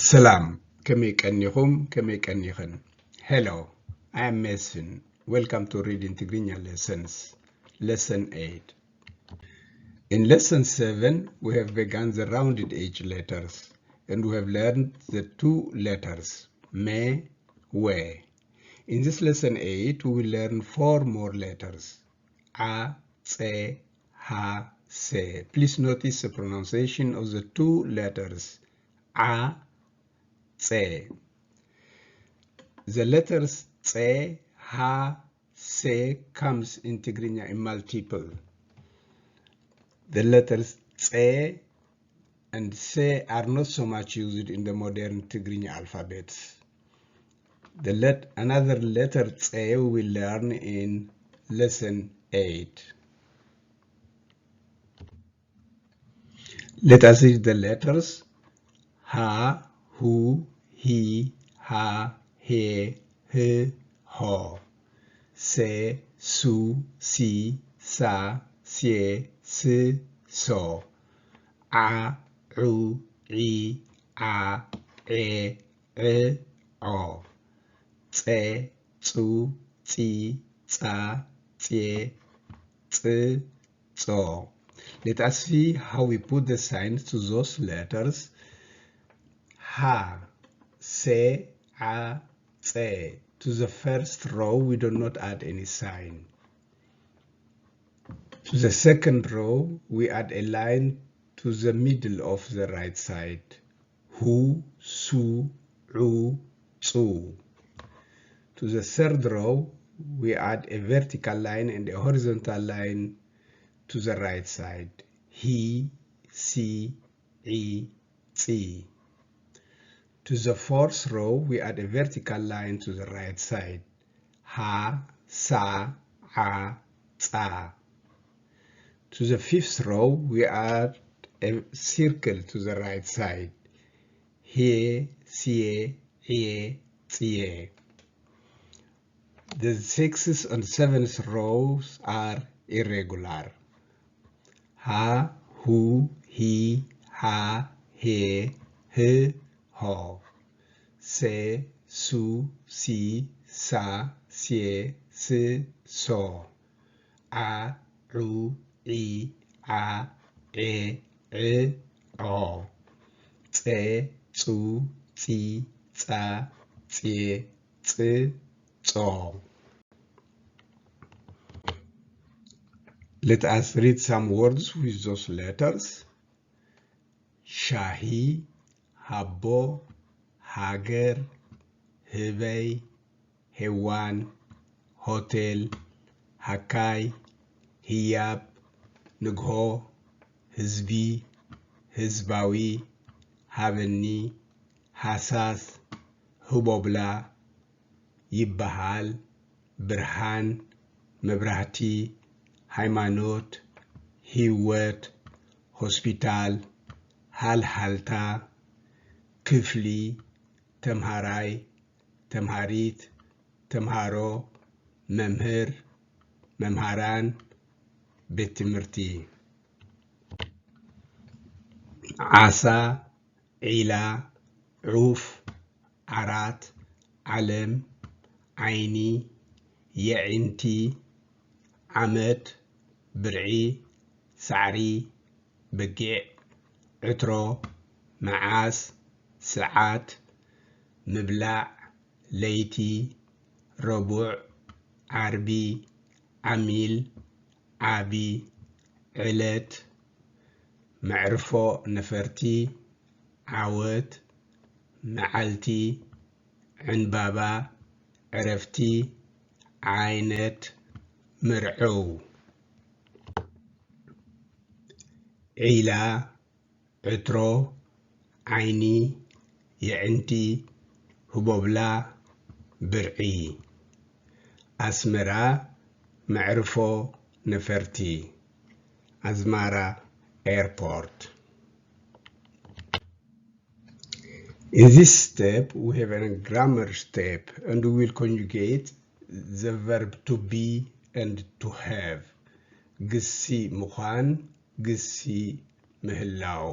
Salam, kame kannikum, kame kannikan. Hello, I am Mason. Welcome to Reading Tigrinya Lessons, Lesson 8. In Lesson 7, we have begun the rounded edge letters, and we have learned the two letters, me, we. In this Lesson 8, we will learn four more letters, a, se, ha, se. Please notice the pronunciation of the two letters, a, se. The letters tse, ha, se comes in Tigrinya in multiple. The letters tse and se are not so much used in the modern Tigrinya alphabets. Another letter tse we will learn in lesson 8. Let us read the letters ha, hu, he, ha, he, ho, se, su, si, sa, sie, si, so, a, u, i, a, e, o, tse, tsu, tsi, tsa, tsie, tsi, so. Let us see how we put the signs to those letters. Ha, se, a, tse. To the first row, we do not add any sign. To the second row, we add a line to the middle of the right side. Hu, su, u, tsu. To the third row, we add a vertical line and a horizontal line to the right side. He, si, I, tsi. To the fourth row, we add a vertical line to the right side. Ha, sa, a, tsa. To the fifth row, we add a circle to the right side. He, sie, ie, tsie. The sixth and seventh rows are irregular. Ha, hu, he, ha, he, ho, se, su, si, sa, sie, si, so, a, u, i, a, e, o, tse, tsu, tsi, tsa, tsie, tsi, so. Let us read some words with those letters. Shahi, Habo, Hager, Hevei, Hewan, Hotel, Hakai, Hiyab, Nugho, Hizbi, Hizbawi, Haveni, Hasas, Hubobla, Yibbahal, Birhan, Mebrahati, Haymanot, Hiwet, Hospital, Halhalta, Kifli, Temharai, Temharit, Temharo, Memher, Memharan, Betimirti. Asa, Ila, Ruf, Arat, Alem, Aini, Ya'inti, Ahmed, Bir'i, Sa'ri, Begi', Utro, Ma'as, Sa'at, Mibla', Leiti, Robu', Arbi, Amil, Abi, Ilet, Ma'rfo, Neferti, Awet, Ma'alti, Anbaba, Arefti, Ainet, Mir'u. Ila, Utro, Aini, Ya'inti, Hubobla, Bir'i. Asmara, Ma'rfo, Neferti. Asmara, Airport. In this step, we have a grammar step, and we will conjugate the verb to be and to have. Gisi mukhan, gisi ምህላው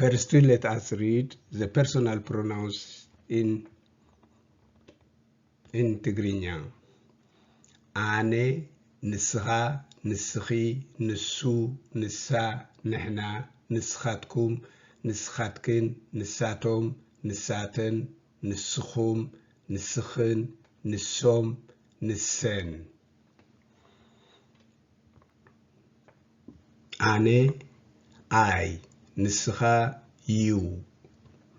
Firstly, let us read the personal pronouns in Tigrinya. Ane, nisra, nisri, nisu, nisa, nihna, nisratkum, nisratkin, nisatom, nisaten, nisukhum, nisukhin, nisom, nisen. Ane, I, nisra, you,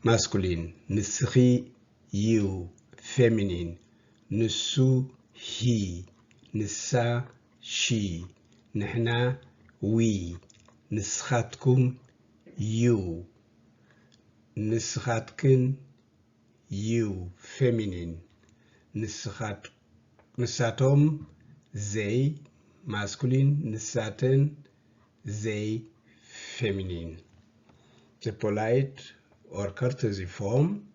masculine, nisri, you, feminine, nisu, he, nisa, she, nihna, we, nisratkum, you, nisratkin, you, feminine, nisatom, they, masculine, nisaten, they, feminine. The polite or courtesy form,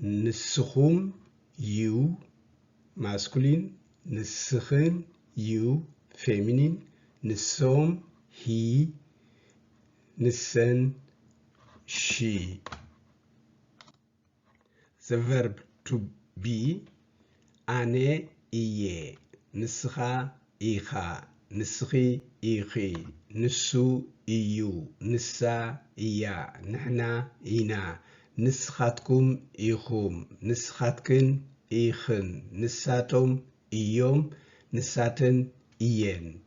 nisukhum, you, masculine, nisukhin, you, feminine, nisom, he, nissen, she. The verb to be, ane, iye, nisra, iha, nisri, ihi, nisu, iyu, nisa, iya, nihna, ina, nisratkum, ihum, nisratkin, ihin, nisatom, iyom, nisaten, iyen,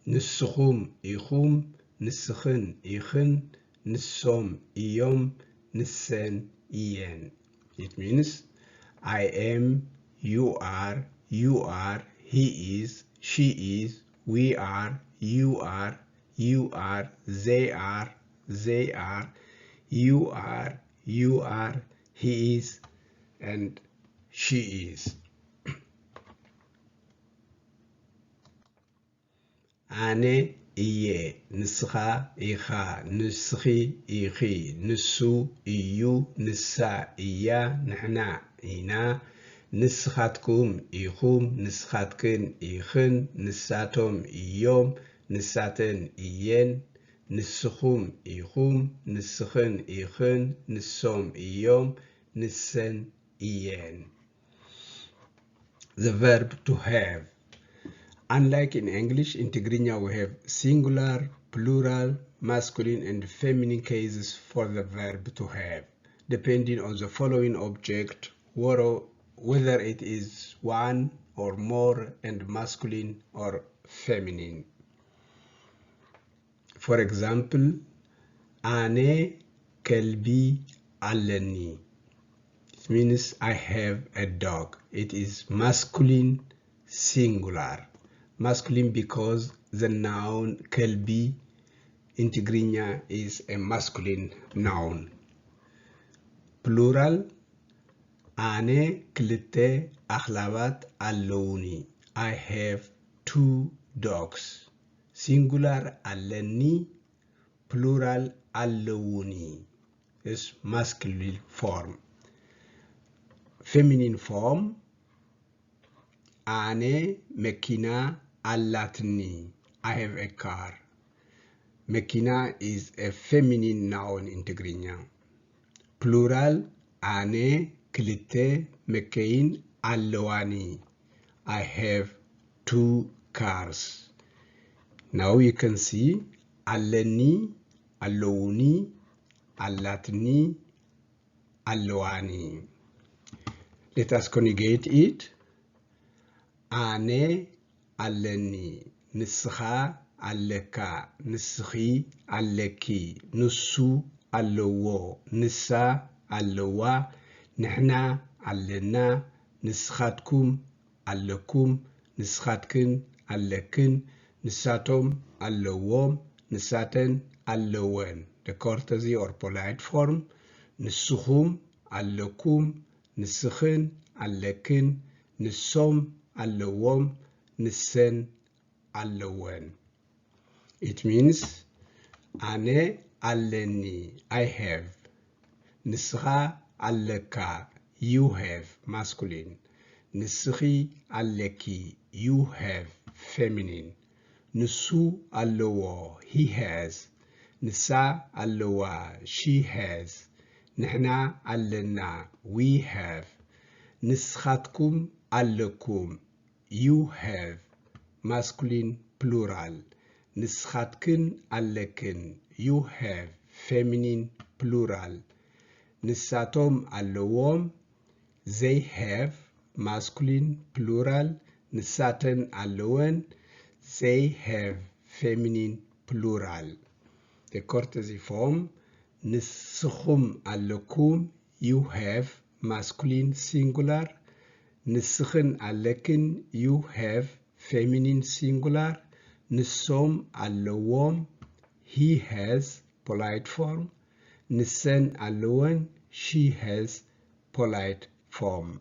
nisukhum, ihum, nisukhin, ihin, nisom, iyom, nissen, iyen. It means I am, you are, he is, she is, we are, you are, they are, you are, he is, and she is. Ane, iye, nisra, iha, nisri, ihi, nisu, iyu, nisa, iya, nihna, ina, nisratkum, ihum, nisratkin, ihin, nisatom, iyom, nisaten, iyen, nisukhum, ihum, nisukhin, ihin, nisom, iyom, nissen, iyen. The verb to have. Unlike in English, in Tigrinya we have singular, plural, masculine, and feminine cases for the verb to have, depending on the following object, whether it is one or more, and masculine or feminine. For example, ane kelbi alani. It means I have a dog. It is masculine, singular. Masculine because the noun kelbi in Tigrinya is a masculine noun. Plural, ane klite akhlabat aloni. I have 2 dogs. Singular alani, plural aloni is masculine form. Feminine form, ane mekina alatni. I have a car. Mekina is a feminine noun in Tigrinya. Plural, ane klite mekein alawani. I have 2 cars. Now you can see alani, alawni, alatni, alawani. Let us conjugate it. Ane alani, nisha aleka, nisri aleki, nusu alowo, nisa alowa, nihna alena, nishatkum alekum, nishatkin alekin, nisatom alowom, nisaten alowen. The courtesy or polite form, nisukhum alekum, nisukhin alekin, nisom alowom, nissen alowen. It means ane aleni, I have. Nisra aleka, you have, masculine. Nisri aleki, you have, feminine. Nusu alowo, he has. نسا اللوا she has نحنا علنا we have نسخاتكم علكم you have masculine plural نسخاتكن علكن you have feminine plural نساتهم علوهم they have masculine plural نساتن علوان they have feminine plural. The courtesy form نسخم علكم you have masculine singular نسخن علكن you have feminine singular نسوم علوم he has polite form نسن علوان she has polite form.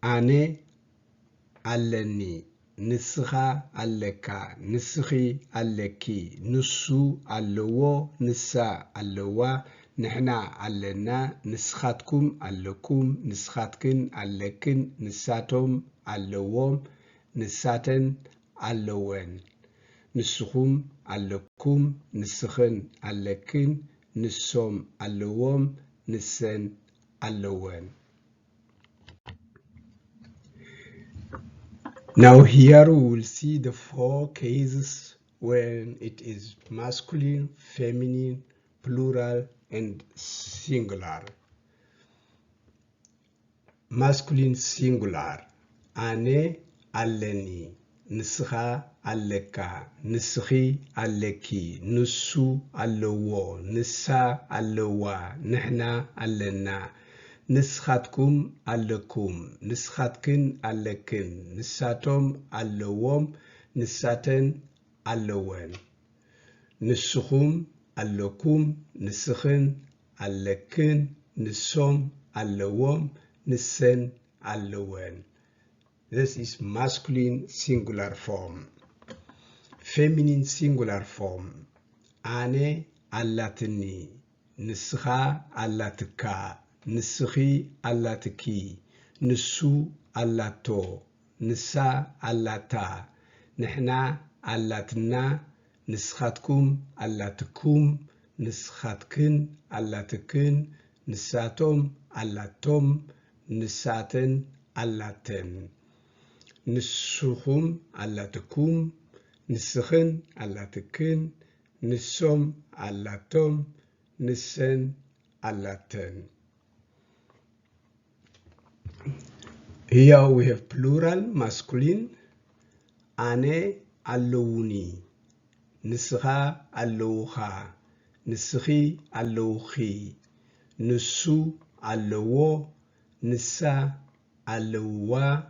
أنا علني نسخة علكا نسخي علكي نسو علوو نسا علوا نحنا علنا نسخاتكم علكم نسخاتكن علكن نساتهم علووم نساتن علوين نسخم علكم نسخن علكن نسوم علووم نسن علوين. Now here we will see the 4 cases when it is masculine, feminine, plural, and singular. Masculine singular. Ane aleni. Nisra aleka. Nisri aleki. Nusu alowo. Nisa alowa. Nehna alena. نسخاتكم علكم نسخاتكن علكن نساتهم علوهم نساتن علوين نسخم علكم نسخن علكن نسوم علوهم نسن علوين. This is masculine singular form. Feminine singular form. Ane allatni نسخا allatuka نسخي allatuki نسو allatu نسا allata نحنا allatna نسخاتكم allatukum نسخاتكن allatukin نساتم allatum نساتن allaten نسخم allatukum نسخن allatukin نسوم allatum نسن allaten. Here we have plural masculine. Ane allowni. Nisra allowha. Nisri allowhi. Nusu allowo. Nisa allowa.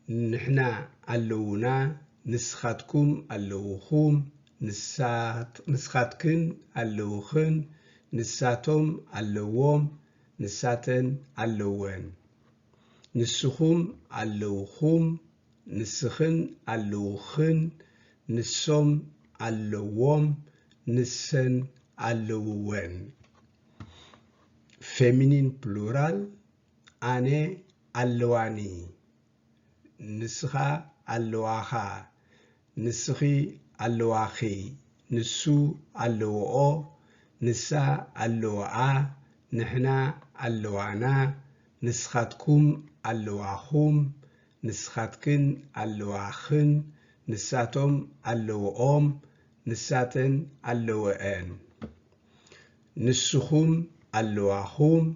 Nihna allowna. Nisratkum allowhum. نسخاتكن اللوخن نساتم اللووم نساتن اللوين نسخم اللوخم نسخن اللوخن نسوم اللووم نسن اللوين. Feminine plural. أنا اللواني نسخة اللواها نسخي اللواخي نسو اللوؤو نسا اللوعا نحنا اللوانا نسخاتكم اللواخم نسخاتكن اللواخن نساتم اللوؤوم نساتن اللوئين نسخم اللواخم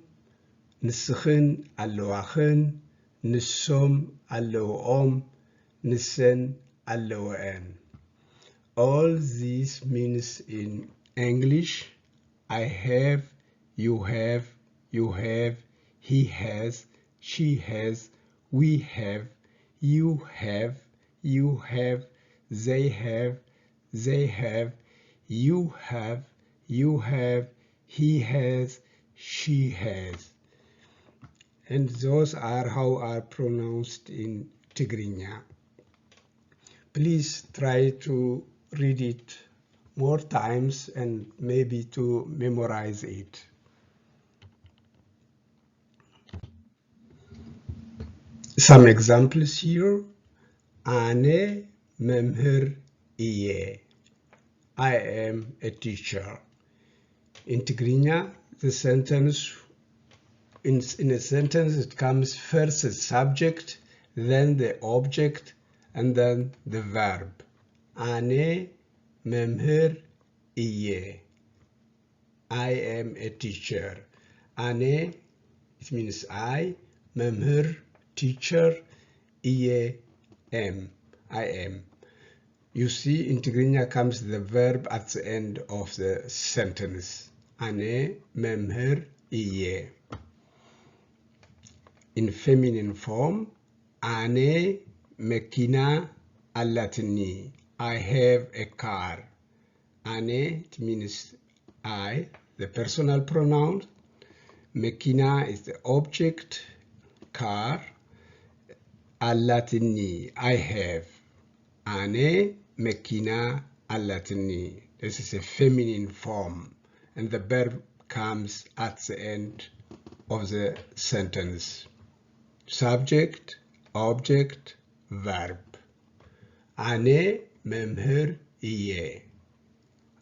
نسخن اللواخن نسوم اللوؤوم نسن اللوئين. All this means in English, I have, you have, he has, she has, we have, you have, they have, you have, he has, she has. And those are how are pronounced in Tigrinya. Please try to read it more times and maybe to memorize it. Some examples here. Ane memher iye. I am a teacher. In Tigrinya, the sentence, in a sentence, it comes first the subject, then the object, and then the verb. Ane memher iye. I am a teacher. Ane, it means I. Memher, teacher. Iye, am. I am. You see, in Tigrinya comes the verb at the end of the sentence. Ane memher iye. In feminine form, ane mekina alatni. I have a car. Ane, it means I, the personal pronoun. Mekina is the object, car. Alatni, I have. Ane mekina alatni. This is a feminine form, and the verb comes at the end of the sentence. Subject, object, verb. Ane memher iye.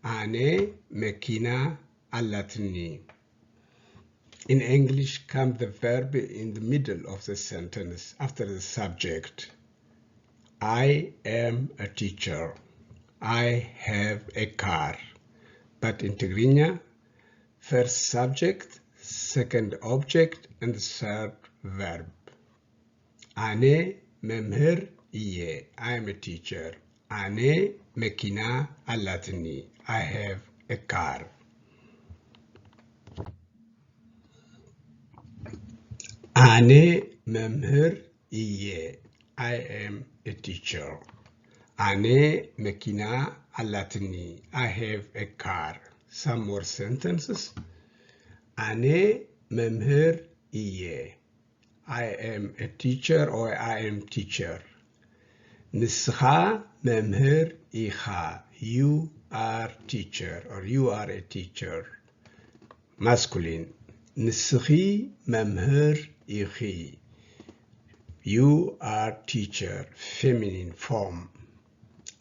Ane mekina alatni. In English comes the verb in the middle of the sentence after the subject. I am a teacher. I have a car. But in Tigrinya, first subject, second object, and third verb. Ane memher iye. I am a teacher. Ane mekina alatni. I have a car. Ane memher iye. I am a teacher. Ane mekina alatni. I have a car. Some more sentences. Ane memher iye. I am a teacher or I am teacher. Nischa memher icha. You are teacher or you are a teacher. Masculine. Nischi memher ichi. You are teacher. Feminine form.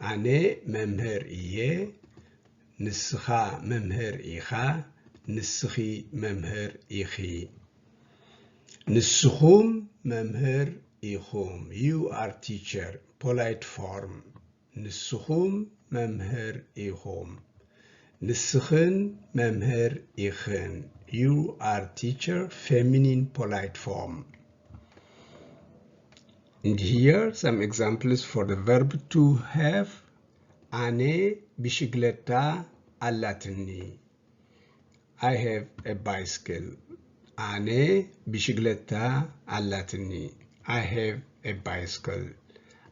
Ane memher iye. Nischa memher icha. Nischi memher ichi. Nischum memher ichum. You are teacher. Polite form. Nischum memher ichum. Nischchen memher ichen. You are teacher. Feminine polite form. And here some examples for the verb to have. Ane bishigleta alatni. I have a bicycle. Ane bishigleta alatni. I have a bicycle.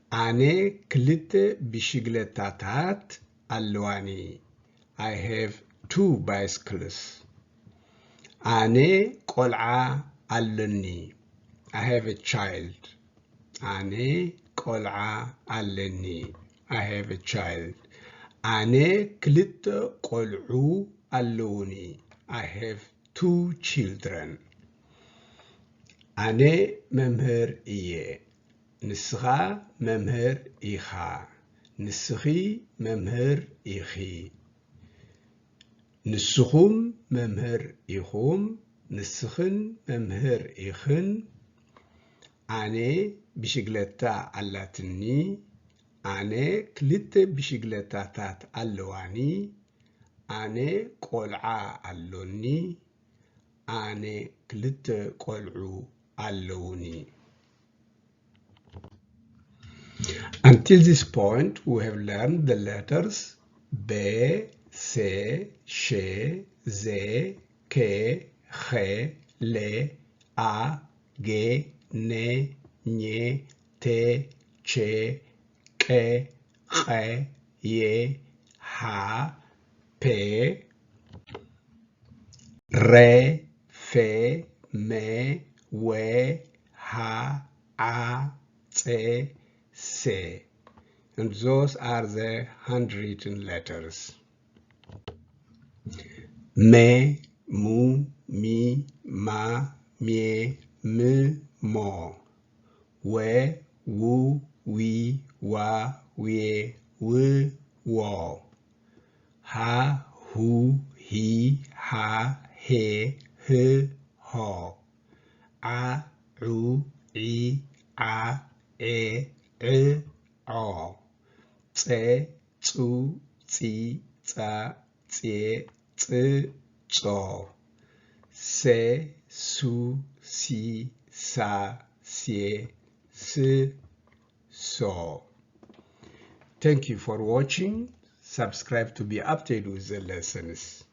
Ane klite bishigletatat alwani. I have 2 bicycles. Ane kol'a alani. I have a child. Ane kol'a alani. I have a child. Ane klite kol'u aloni. I have 2 children. Ane memher iye. Nischa memher icha. Nischi memher ichi. Nischum memher ichum. Nischchen memher ichen. Ane bishigleta alatni. Ane klite bishigletatat alwani. Ane kol'a alloni. Ane klite kol'u alloni. Until this point, we have learned the letters B, C, Sh, Z, K, Ch, Le, A, G, N, N, T, Ch, K, Ch, Y, H, P, Re, Fe, Me, We, Ha, A, Tse, Se. And those are the handwritten letters. Me, mu, mi, ma, mie, mu, mo. We, wu, we, wa, we, wo. ه ها ع عو عي ع ع ع ع ц ጹ ጺ ጻ ጼ ጽ ጾ ሴ ሱ ሲ ሳ ሴ ስ ሶ Thank you for watching. Subscribe to be updated with the lessons.